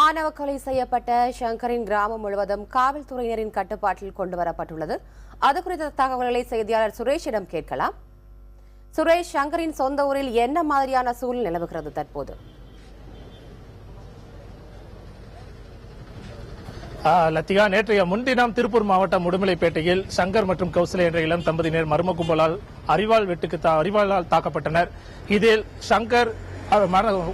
ஆணவ கொலை செய்யப்பட்ட ஷங்கரின் கிராமம் முழுவதும் காவல்துறையினரின் கட்டுப்பாட்டில் கொண்டுவரப்பட்டுள்ளது. அது குறித்த தகவல்களை செய்தியாளர் சுரேஷிடம் கேட்கலாம். சுரேஷ், ஷங்கரின் சொந்த ஊரில் என்ன மாதிரியான சூழல் நிலவுகிறது தற்போது? லத்திகா, நேற்றைய முன்தினம் திருப்பூர் மாவட்டம் உடுமலைப்பேட்டையில் ஷங்கர் மற்றும் கௌசல்யா என்ற இளம் தம்பதியினர் மர்ம கும்பலால் அரிவாளால் தாக்கப்பட்டனர். இதில் ஷங்கர்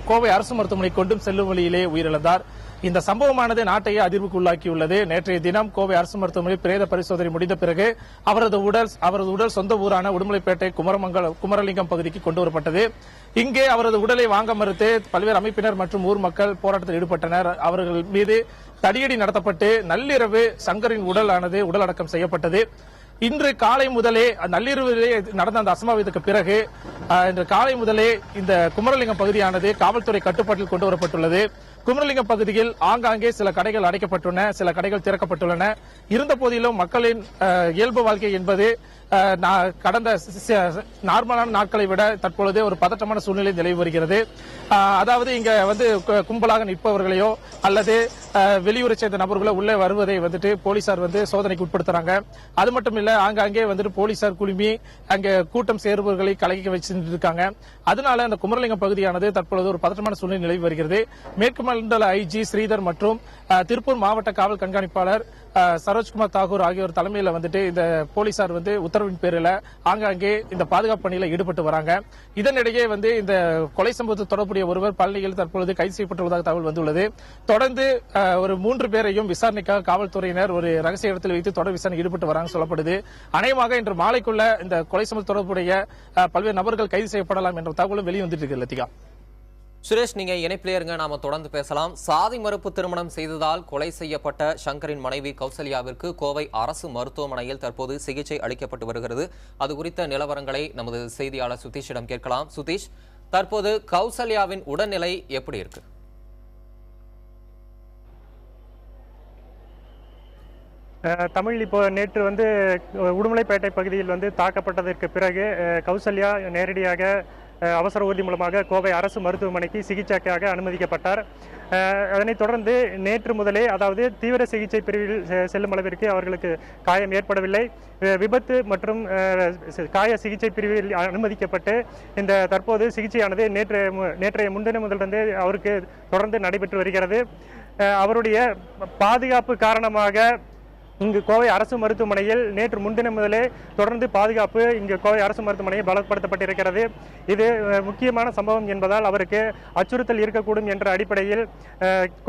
கோவை அரசு மருத்துவமனை கொண்டும் செல்லும் வழியிலே உயிரிழந்தார். இந்த சம்பவமானது நாட்டையே அதிர்வுக்குள்ளாக்கியுள்ளது. நேற்றைய தினம் கோவை அரசு மருத்துவமனை பிரேத பரிசோதனை முடிந்த பிறகு அவரது உடல் சொந்த ஊரான உடுமலைப்பேட்டை குமரலிங்கம் பகுதிக்கு கொண்டு வரப்பட்டது. இங்கே அவரது உடலை வாங்க மறுத்து பல்வேறு அமைப்பினர் மற்றும் ஊர் மக்கள் போராட்டத்தில் ஈடுபட்டனர். அவர்கள் மீது தடியடி நடத்தப்பட்டு நள்ளிரவு ஷங்கரின் உடல் அடக்கம் செய்யப்பட்டது. இன்று காலை முதலே நள்ளிரவிலே நடந்த அந்த அசம்பாவிதத்துக்கு பிறகு இன்று காலை முதலே இந்த குமரலிங்கம் பகுதியானது காவல்துறை கட்டுப்பாட்டில் கொண்டு வரப்பட்டுள்ளது. குமரலிங்கம் பகுதியில் ஆங்காங்கே சில கடைகள் அடைக்கப்பட்டுள்ளன, சில கடைகள் திறக்கப்பட்டுள்ளன. இருந்த போதிலும் மக்களின் இயல்பு வாழ்க்கை என்பது கடந்த நார்மலான நாட்களை விட தற்பொழுது ஒரு பதற்றமான சூழ்நிலை நிலவி வருகிறது. அதாவது இங்க கும்பலாக நிற்பவர்களையோ அல்லது வெளியூரை சேர்ந்த நபர்களோ உள்ளே வருவதை போலீசார் சோதனைக்கு உட்படுத்துறாங்க. அது மட்டும் இல்ல, ஆங்காங்கே போலீசார் குழுமி அங்கே கூட்டம் சேருபவர்களை கலக்க வச்சிட்டு இருக்காங்க. அதனால அந்த குமரலிங்கம் பகுதியானது தற்பொழுது ஒரு பதற்றமான சூழ்நிலை நிலவி வருகிறது. மேற்கு மண்டல ஐஜி ஸ்ரீதர் மற்றும் திருப்பூர் மாவட்ட காவல் கண்காணிப்பாளர் சரோஜ்குமார் தாகூர் ஆகியோர் தலைமையில் இந்த போலீசார் உத்தரவின் பேரில் ஆங்காங்கே இந்த பாதுகாப்பு பணியில் ஈடுபட்டு வராங்க. இதனிடையே இந்த கொலை சம்பவத்தில் தொடர்புடைய ஒருவர் பழனியில் தற்பொழுது கைது செய்யப்பட்டுள்ளதாக தகவல் வந்துள்ளது. தொடர்ந்து ஒரு 3 பேரையும் விசாரணைக்காக காவல்துறையினர் ஒரு ரகசிய இடத்தில் வைத்து தொடர் விசாரணை ஈடுபட்டு வராங்க சொல்லப்படுது. அநேகமாக இன்று மாலைக்குள்ள இந்த கொலை சம்பவத்தில் தொடர்புடைய பல்வேறு நபர்கள் கைது செய்யப்படலாம் என்ற தகவலும் வெளிவந்துட்டு இருக்கு. லத்திகா, சுரேஷ், நீங்க இணைப்பிலே இருங்க, நாம தொடர்ந்து பேசலாம். சாதி மறுப்பு திருமணம் செய்ததால் கொலை செய்யப்பட்ட ஷங்கரின் மனைவி கௌசல்யாவிற்கு கோவை அரசு மருத்துவமனையில் தற்போது சிகிச்சை அளிக்கப்பட்டு வருகிறது. அது குறித்த நிலவரங்களை நமது செய்தியாளர் சுதீஷிடம் கேட்கலாம். சுதீஷ், தற்போது கௌசல்யாவின் உடல்நிலை எப்படி இருக்கு? தமிழ் இப்போ நேற்று உடுமலைப்பேட்டை பகுதியில் தாக்கப்பட்டதற்கு பிறகு கௌசல்யா நேரடியாக அவசர ஊர்தி மூலமாக கோவை அரசு மருத்துவமனைக்கு சிகிச்சைக்காக அனுமதிக்கப்பட்டார். அதனைத் தொடர்ந்து நேற்று முதலே, அதாவது தீவிர சிகிச்சை பிரிவில் செல்லும் அளவிற்கு அவர்களுக்கு காயம் ஏற்படவில்லை. விபத்து மற்றும் காய சிகிச்சை பிரிவில் அனுமதிக்கப்பட்டு இந்த தற்போது சிகிச்சையானது நேற்றைய முன்தினம் முதலிருந்து அவருக்கு தொடர்ந்து நடைபெற்று வருகிறது. அவருடைய பாதுகாப்பு காரணமாக இங்கு கோவை அரசு மருத்துவமனையில் நேற்று முன்தினம் முதலே தொடர்ந்து பாதுகாப்பு இங்கு கோவை அரசு மருத்துவமனையில் பலப்படுத்தப்பட்டிருக்கிறது. இது முக்கியமான சம்பவம் என்பதால் அவருக்கு அச்சுறுத்தல் இருக்கக்கூடும் என்ற அடிப்படையில்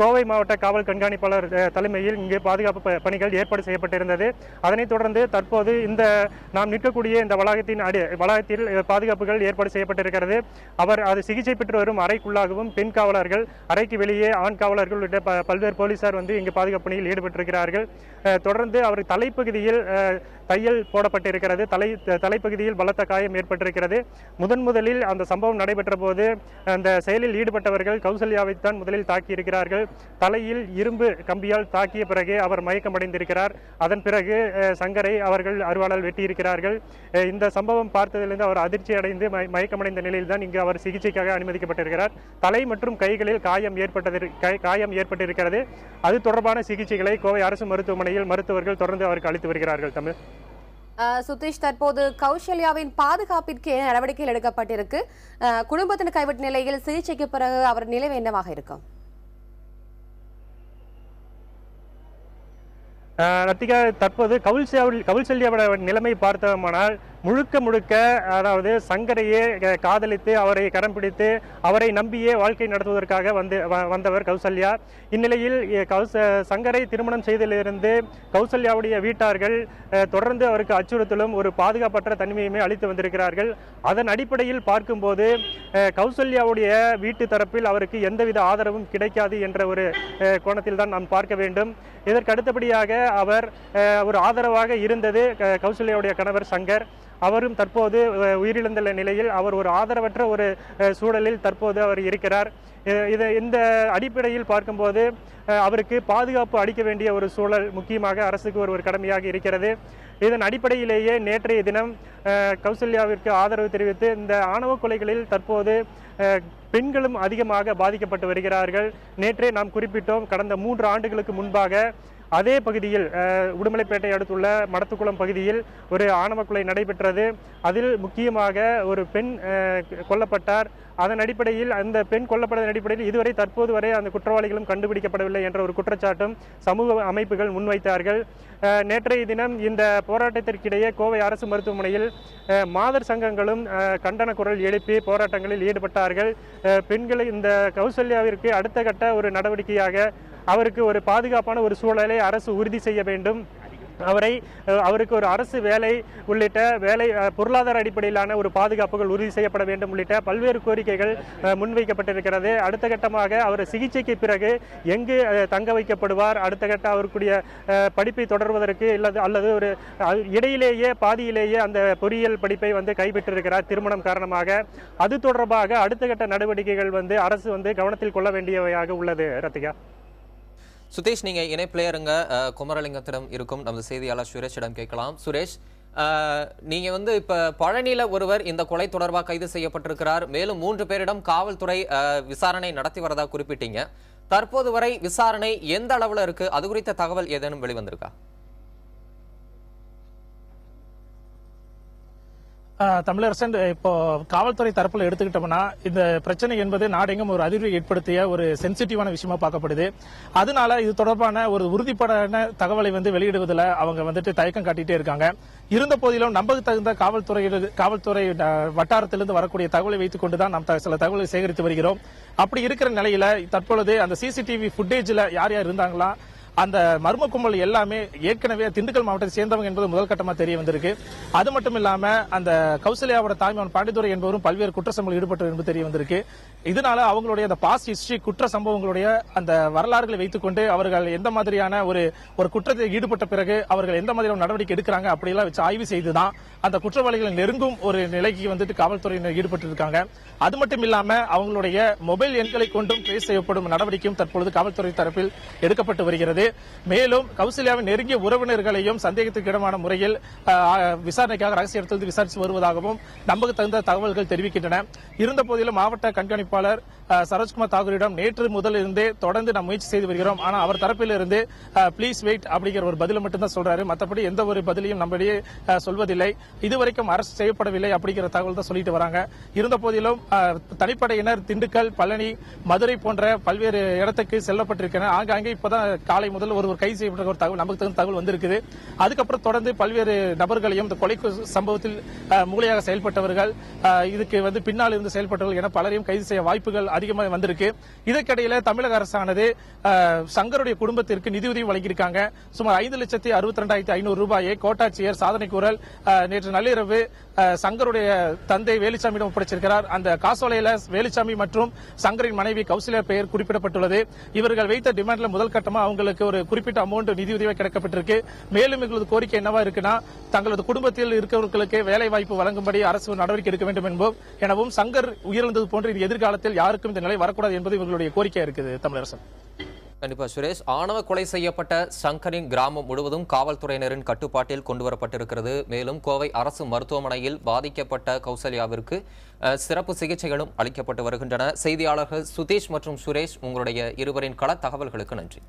கோவை மாவட்ட காவல் கண்காணிப்பாளர் தலைமையில் இங்கு பாதுகாப்பு பணிகள் ஏற்பாடு செய்யப்பட்டிருந்தது. அதனைத் தொடர்ந்து தற்போது இந்த நாம் நிற்கக்கூடிய இந்த வளாகத்தில் பாதுகாப்புகள் ஏற்பாடு செய்யப்பட்டிருக்கிறது. அவர் அது சிகிச்சை பெற்று வரும் அறைக்குள்ளாகவும் பெண் காவலர்கள், அறைக்கு வெளியே ஆண் காவலர்கள் உள்ளிட்ட பல்வேறு போலீசார் இங்கு பாதுகாப்பு பணியில் ஈடுபட்டிருக்கிறார்கள். தொடர்ந்து அவர் தலைப்பகுதியில் தையல் போடப்பட்டிருக்கிறது. தலைப்பகுதியில் பலத்த காயம் ஏற்பட்டிருக்கிறது. முதலில் அந்த சம்பவம் நடைபெற்ற போது அந்த செயலில் ஈடுபட்டவர்கள் கௌசல்யாவைத்தான் முதலில் தாக்கியிருக்கிறார்கள். தலையில் இரும்பு கம்பியால் தாக்கிய பிறகு அவர் மயக்கமடைந்திருக்கிறார். அதன் பிறகு ஷங்கரை அவர்கள் அருவாளால் வெட்டியிருக்கிறார்கள். இந்த சம்பவம் பார்த்ததிலிருந்து அவர் அதிர்ச்சி அடைந்து மயக்கமடைந்த நிலையில் தான் இங்கு அவர் சிகிச்சைக்காக அனுமதிக்கப்பட்டிருக்கிறார். தலை மற்றும் கைகளில் காயம் ஏற்பட்டிருக்கிறது. அது தொடர்பான சிகிச்சைகளை கோவை அரசு மருத்துவமனையில் மருத்துவர்கள் தொடர்ந்து அவருக்கு அளித்து வருகிறார்கள். தமிழ் சுதீஷ், தற்போது கௌசல்யாவின் பாதுகாப்பிற்கு நடவடிக்கைகள் எடுக்கப்பட்டிருக்கு. குடும்பத்தின் கைவிட்ட நிலையில் சிகிச்சைக்கு பிறகு அவர் நிலை என்னவாக இருக்கும்? ரத்திகா, தற்போது கௌசல்யாவோட நிலைமை பார்த்தோமானால் முழுக்க அதாவது ஷங்கரையே காதலித்து அவரை கரம் பிடித்து அவரை நம்பியே வாழ்க்கை நடத்துவதற்காக வந்தவர் கௌசல்யா. இந்நிலையில் ஷங்கரை திருமணம் செய்ததிலிருந்து கௌசல்யாவுடைய வீட்டார்கள் தொடர்ந்து அவருக்கு அச்சுறுத்தலும் ஒரு பாதுகாப்பற்ற தன்மையுமே அளித்து வந்திருக்கிறார்கள். அதன் அடிப்படையில் பார்க்கும்போது கௌசல்யாவுடைய வீட்டு தரப்பில் அவருக்கு எந்தவித ஆதரவும் கிடைக்காது என்ற ஒரு கோணத்தில் தான் நாம் பார்க்க வேண்டும். இதற்கு அடுத்தபடியாக அவர் ஒரு ஆதரவாக இருந்தது கௌசல்யாவுடைய கணவர் ஷங்கர். அவரும் தற்போது உயிரிழந்த நிலையில் அவர் ஒரு ஆதரவற்ற ஒரு சூழலில் தற்போது அவர் இருக்கிறார். இந்த அடிப்படையில் பார்க்கும்போது அவருக்கு பாதுகாப்பு அளிக்க வேண்டிய ஒரு சூழல் முக்கியமாக அரசுக்கு ஒரு கடமையாக இருக்கிறது. இதன் அடிப்படையிலேயே நேற்றைய தினம் கௌசல்யாவிற்கு ஆதரவு தெரிவித்து இந்த ஆணவ கொலைகளில் தற்போது பெண்களும் அதிகமாக பாதிக்கப்பட்டு வருகிறார்கள். நேற்றே நாம் குறிப்பிட்டோம், கடந்த 3 ஆண்டுகளுக்கு முன்பாக அதே பகுதியில் உடுமலைப்பேட்டை அடுத்துள்ள மடத்துக்குளம் பகுதியில் ஒரு ஆணவ கொலை நடைபெற்றது. அதில் முக்கியமாக ஒரு பெண் கொல்லப்பட்டார். அதன் அடிப்படையில் அந்த பெண் கொல்லப்பட்டதன் அடிப்படையில் இதுவரை தற்போது வரை அந்த குற்றவாளிகளும் கண்டுபிடிக்கப்படவில்லை என்ற ஒரு குற்றச்சாட்டும் சமூக அமைப்புகள் முன்வைத்தார்கள். நேற்றைய தினம் இந்த போராட்டத்திற்கிடையே கோவை அரசு மருத்துவமனையில் மாதர் சங்கங்களும் கண்டன குரல் எழுப்பி போராட்டங்களில் ஈடுபட்டார்கள். பெண்களை இந்த கௌசல்யாவிற்கு அடுத்த கட்ட ஒரு நடவடிக்கையாக அவருக்கு ஒரு பாதுகாப்பான ஒரு சூழலை அரசு உறுதி செய்ய வேண்டும். அவருக்கு ஒரு அரசு வேலை உள்ளிட்ட பொருளாதார அடிப்படையிலான ஒரு பாதுகாப்புகள் உறுதி செய்யப்பட வேண்டும் உள்ளிட்ட பல்வேறு கோரிக்கைகள் முன்வைக்கப்பட்டிருக்கிறது. அடுத்த கட்டமாக அவர் சிகிச்சைக்கு பிறகு எங்கு தங்க வைக்கப்படுவார், அடுத்த கட்ட அவருடைய படிப்பை தொடர்வதற்கு அல்லது ஒரு இடையிலேயே பாதியிலேயே அந்த பொறியியல் படிப்பை கைவிட்டிருக்கிறார் திருமணம் காரணமாக. அது தொடர்பாக அடுத்த கட்ட நடவடிக்கைகள் அரசு கவனத்தில் கொள்ள வேண்டியவையாக உள்ளது. ரத்திகா, சுதேஷ், நீங்க இணை பிளேயருங்க, குமரலிங்கத்திடம் இருக்கும் நமது செய்தியாளர் சுரேஷிடம் கேட்கலாம். சுரேஷ், நீங்க இப்ப பழனியில ஒருவர் இந்த கொலை தொடர்பாக கைது செய்யப்பட்டிருக்கிறார். மேலும் 3 பேரிடம் காவல்துறை விசாரணை நடத்தி வரதா குறிப்பிட்டீங்க. தற்போது வரை விசாரணை எந்த அளவுல இருக்கு? அது குறித்த தகவல் ஏதேனும் வெளிவந்திருக்கா? தமிழரசன், இப்போ காவல்துறை தரப்புல எடுத்துக்கிட்டோம்னா இந்த பிரச்சனை என்பது நாடெங்கும் ஒரு அதிர்வை ஏற்படுத்திய ஒரு சென்சிட்டிவான விஷயமா பார்க்கப்படுது. அதனால இது தொடர்பான ஒரு உறுதிப்படான தகவலை வெளியிடுவதில் அவங்க தயக்கம் காட்டிட்டே இருக்காங்க. இருந்த போதிலும் நம்பக்கு தகுந்த காவல்துறை வட்டாரத்திலிருந்து வரக்கூடிய தகவலை வைத்துக் கொண்டுதான் நாம் சில தகவலை சேகரித்து வருகிறோம். அப்படி இருக்கிற நிலையில தற்பொழுது அந்த சிசிடிவி ஃபுட்டேஜ்ல யார் யார் இருந்தாங்களா, அந்த மர்ம கும்பல் எல்லாமே ஏற்கனவே திண்டுக்கல் மாவட்டத்தை சேர்ந்தவங்க என்பது முதல் கட்டமா தெரிய வந்திருக்கு. அது மட்டும் இல்லாம அந்த கௌசல்யாவோட தாய்மான் பாண்டித்துரை என்பவரும் பல்வேறு குற்ற சம்பவங்கள் ஈடுபட்டு என்பது தெரிய வந்திருக்கு. இதனால அவங்களுடைய அந்த பாஸ்ட் ஹிஸ்டரி குற்ற சம்பவங்களுடைய அந்த வரலாறுகளை வைத்துக்கொண்டு அவர்கள் எந்த மாதிரியான ஒரு குற்றத்தை ஈடுபட்ட பிறகு அவர்கள் எந்த மாதிரியான நடவடிக்கை எடுக்கிறாங்க அப்படியெல்லாம் வச்சு ஆய்வு செய்துதான் அந்த குற்றவாளிகளை நெருங்கும் ஒரு நிலைக்கு காவல்துறையினர் ஈடுபட்டு இருக்காங்க. அது மட்டும் இல்லாம அவங்களுடைய மொபைல் எண்களை கொண்டும் ட்ரேஸ் செய்யப்படும் நடவடிக்கையும் தற்பொழுது காவல்துறை தரப்பில் எடுக்கப்பட்டு வருகிறது. மேலும் கௌசல்யாவின் நெருங்கிய உறவினர்களையும் சந்தேகத்துக்கு இடமான முறையில் விசாரணைக்காக ரகசிய இடத்தில் விசாரித்து வருவதாகவும் நம்பக்கு தகுந்த தகவல்கள் தெரிவிக்கின்றன. இருந்த போதிலும் மாவட்ட கண்காணிப்பாளர் சரோஜ்குமார் தாகூரிடம் நேற்று முதல் இருந்தே தொடர்ந்து நாம் முயற்சி செய்து வருகிறோம். ஆனா அவர் தரப்பில் இருந்து பிளீஸ் வெயிட் அப்படிங்கிற ஒரு பதில மட்டும் தான் சொல்றாரு. மற்றபடி எந்த ஒரு பதிலையும் நம்மளிடையே சொல்வதில்லை. இதுவரைக்கும் அரசு செய்யப்படவில்லை அப்படிங்கிற தகவல் தான் சொல்லிட்டு வராங்க. இருந்த போதிலும் தனிப்படையினர் திண்டுக்கல், பழனி, மதுரை போன்ற பல்வேறு இடத்துக்கு செல்லப்பட்டிருக்கின்றன. ஆங்காங்கே இப்பதான் காலை முதல் ஒரு கைது செய்யப்பட்ட ஒரு தகவல் நமக்கு தகுந்த தகவல் வந்திருக்குது. அதுக்கப்புறம் தொடர்ந்து பல்வேறு நபர்களையும் இந்த கொலை சம்பவத்தில் மூளையாக செயல்பட்டவர்கள், இதுக்கு பின்னால் இருந்து செயல்பட்டவர்கள் என பலரையும் கைது செய்ய வாய்ப்புகள் அதிகமாக வந்திருக்கு. இதற்கிடையில தமிழக அரசானது சங்கருடைய குடும்பத்திற்கு நிதியுதவி வழங்கியிருக்காங்க. சுமார் 5,62,500 ரூபாயை கோட்டாட்சியர் சாதனை கூறல் நேற்று நள்ளிரவு சங்கருடைய தந்தை வேலுச்சாமியிடம் ஒப்படைச்சிருக்கிறார். அந்த காசோலையில வேலுச்சாமி மற்றும் சங்கரின் மனைவி கௌசல்யா பெயர் குறிப்பிடப்பட்டுள்ளது. இவர்கள் வைத்த டிமாண்ட்ல முதல் கட்டமா அவங்களுக்கு ஒரு குறிப்பிட்ட அமௌண்ட் நிதியுதவி கிடைக்கப்பட்டிருக்கு. மேலும் எங்களது கோரிக்கை என்னவா இருக்குன்னா, தங்களது குடும்பத்தில் இருக்கிறவர்களுக்கு வேலை வாய்ப்பு வழங்கும்படி அரசு நடவடிக்கை எடுக்க வேண்டும் எனவும் சங்கர் உயிரிழந்தது போன்று எதிர்காலத்தில் யாருக்கும் இந்த நிலை வரக்கூடாது என்பது இவர்களுடைய கோரிக்கை இருக்குது. தமிழரசன், கண்டிப்பா சுரேஷ், ஆணவ கொலை செய்யப்பட்ட சங்கரின் கிராமம் முழுவதும் காவல்துறையினரின் கட்டுப்பாட்டில் கொண்டுவரப்பட்டிருக்கிறது. மேலும் கோவை அரசு மருத்துவமனையில் பாதிக்கப்பட்ட கௌசல்யாவிற்கு சிறப்பு சிகிச்சைகளும் அளிக்கப்பட்டு வருகின்றன. செய்தியாளர்கள் சுதேஷ் மற்றும் சுரேஷ், உங்களுடைய இருவரின் கள தகவல்களுக்கு நன்றி.